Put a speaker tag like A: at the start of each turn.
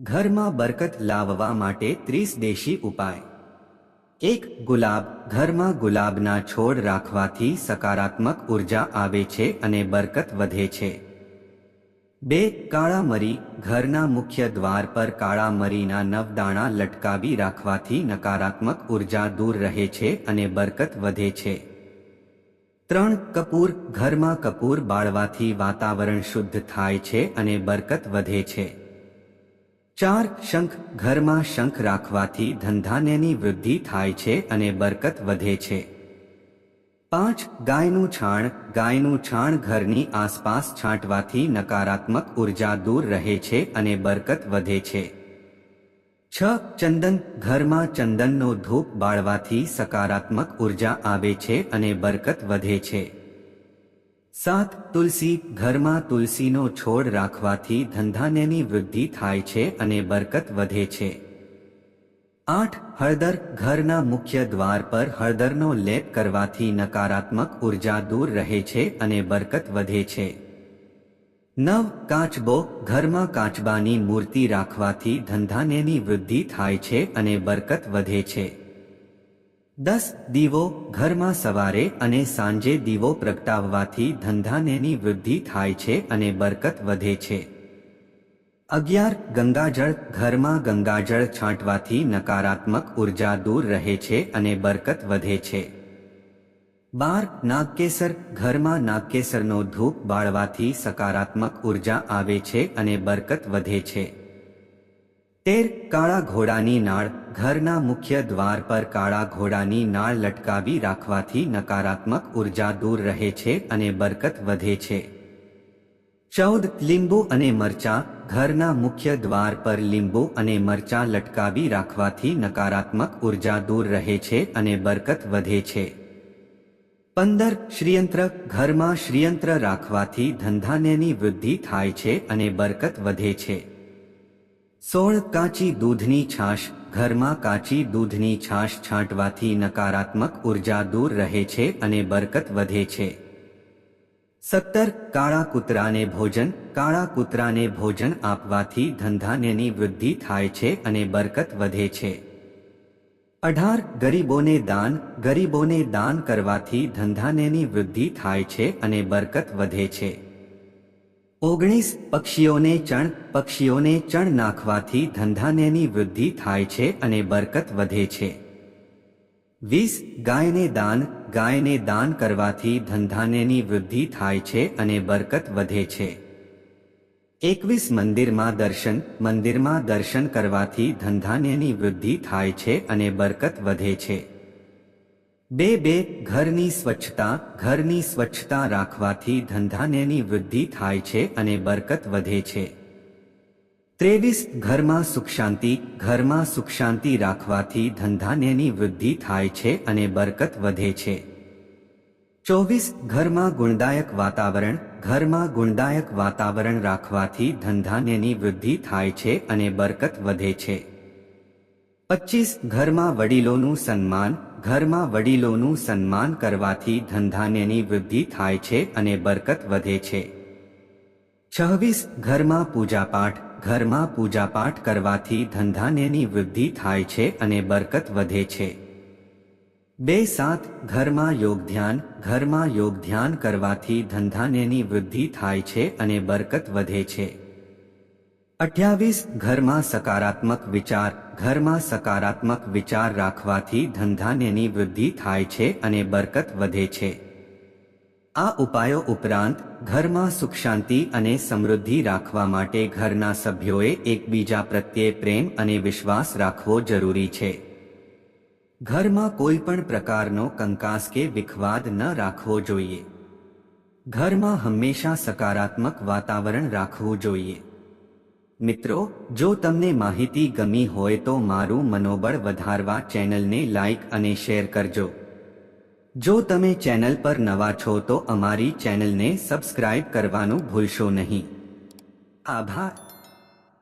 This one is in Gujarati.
A: ઘરમાં બરકત લાવવા માટે 30 દેશી ઉપાય। 1. ગુલાબ। ઘરમાં ગુલાબના છોડ રાખવાથી સકારાત્મક ઉર્જા આવે છે અને બરકત વધે છે। 2. કાળા મરી। ઘરના મુખ્ય દ્વાર પર કાળા મરીના 9 દાણા લટકાવી રાખવાથી નકારાત્મક ઉર્જા દૂર રહે છે અને બરકત વધે છે। 3. કપૂર। ઘરમાં કપૂર બાળવાથી વાતાવરણ શુદ્ધ થાય છે અને બરકત વધે છે। 4. શંખ। ઘરમાં શંખ રાખવાથી ધંધાની વૃદ્ધિ થાય છે અને બરકત વધે છે। 5. ગાયનું છાણ। ગાયનું છાણ ઘરની આસપાસ છાંટવાથી નકારાત્મક ઉર્જા દૂર રહે છે અને બરકત વધે છે। 6. ચંદન। ઘરમાં ચંદનનો ધૂપ બાળવાથી સકારાત્મક ઉર્જા આવે છે અને બરકત વધે છે। 7. તુલસી। ઘરમાં તુલસીનો છોડ રાખવાથી ધંધાની વૃદ્ધિ થાય છે અને બરકત વધે છે। 8. હળદર। ઘરના મુખ્ય દ્વાર પર હળદરનો લેપ કરવાથી નકારાત્મક ઉર્જા દૂર રહે છે અને બરકત વધે છે। 9. કાચબો। ઘરમાં કાચબાની મૂર્તિ રાખવાથી ધંધાની વૃદ્ધિ થાય છે અને બરકત વધે છે। 10. દીવો। ઘરમાં સવારે અને સાંજે દીવો પ્રગટાવવાથી ધંધાની વૃદ્ધિ થાય છે અને બરકત વધે છે। 11. ગંગાજળ। ઘરમાં ગંગાજળ છાંટવાથી નકારાત્મક ઉર્જા દૂર રહે છે અને બરકત વધે છે। 12. નાગકેસર। ઘરમાં નાગકેસરનો ધૂપ બાળવાથી સકારાત્મક ઉર્જા આવે છે અને બરકત વધે છે। 13. કાળા ઘોડાની નાળ। ઘરના મુખ્ય દ્વાર પર કાળા ઘોડાની નાળ લટકાવી રાખવાથી નકારાત્મક ઉર્જા દૂર રહે છે અને બરકત વધે છે। 14. લીંબુ અને મરચાં। ઘરના મુખ્ય દ્વાર પર લીંબુ અને મરચાં લટકાવી રાખવાથી નકારાત્મક ઉર્જા દૂર રહે છે અને બરકત વધે છે। 15. શ્રીયંત્ર। ઘરમાં શ્રીયંત્ર રાખવાથી ધંધાની વૃદ્ધિ થાય છે અને બરકત વધે છે। 16. કાચી દૂધની છાશ। ઘરમાં કાચી દૂધની છાશ છાંટવાથી નકારાત્મક ઉર્જા દૂર રહે છે અને બરકત વધે છે। 17. કાળા કૂતરાને ભોજન। કાળા કૂતરાને ભોજન આપવાથી ધંધાની વૃદ્ધિ થાય છે અને બરકત વધે છે। 18. ગરીબોને દાન। ગરીબોને દાન કરવાથી ધંધાની વૃદ્ધિ થાય છે અને બરકત વધે છે। 19. પક્ષીઓને ચણ। પક્ષીઓને ચણ નાખવાથી ધંધાની વૃદ્ધિ થાય છે અને બરકત વધે છે। 20. ગાયને દાન। ગાયને દાન કરવાથી ધંધાની વૃદ્ધિ થાય છે અને બરકત વધે છે। 21. મંદિરમાં દર્શન। મંદિરમાં દર્શન કરવાથી ધંધાની વૃદ્ધિ થાય છે અને બરકત વધે છે। 2. ઘરની સ્વચ્છતા। ઘરની સ્વચ્છતા રાખવાથી ધંધાની વૃદ્ધિ થાય છે અને બરકત વધે છે। 23. ઘરમાં સુખ શાંતિ। ઘરમાં સુખ શાંતિ રાખવાથી ધંધાની વૃદ્ધિ થાય છે અને બરકત વધે છે। 24. ઘરમાં ગુણદાયક વાતાવરણ। ઘરમાં ગુણદાયક વાતાવરણ રાખવાથી ધંધાની વૃદ્ધિ થાય છે અને બરકત વધે છે। 25. ઘરમાં વડીલોનું સન્માન। ઘરમાં વડીલોનું સન્માન કરવાથી ધંધાની વૃદ્ધિ થાય છે અને બરકત વધે છે। 26. ઘરમાં પૂજાપાઠ। ઘરમાં પૂજાપાઠ કરવાથી ધંધાની વૃદ્ધિ થાય છે અને બરકત વધે છે। 7. ઘરમાં યોગ ધ્યાન। ઘરમાં યોગ ધ્યાન કરવાથી ધંધાની વૃદ્ધિ થાય છે અને બરકત વધે છે। 28. ઘરમાં સકારાત્મક વિચાર। ઘરમાં સકારાત્મક વિચાર રાખવાથી ધંધાની વૃદ્ધિ થાય છે અને બરકત વધે છે। આ ઉપાયો ઉપરાંત ઘરમાં સુખ શાંતિ અને સમૃદ્ધિ રાખવા માટે ઘરના સભ્યોએ એકબીજા પ્રત્યે પ્રેમ અને વિશ્વાસ રાખવો જરૂરી છે। ઘરમાં કોઈ પણ પ્રકારનો કંકાસ કે વિખવાદ ન રાખવો જોઈએ। ઘરમાં હંમેશા સકારાત્મક વાતાવરણ રાખવું જોઈએ। મિત્રો, જો તમને માહિતી ગમી હોય તો મારું મનોબળ વધારવા ચેનલને લાઈક અને શેર કરજો। જો તમે ચેનલ પર નવા છો તો અમારી ચેનલને સબસ્ક્રાઇબ કરવાનું ભૂલશો નહીં। આભાર।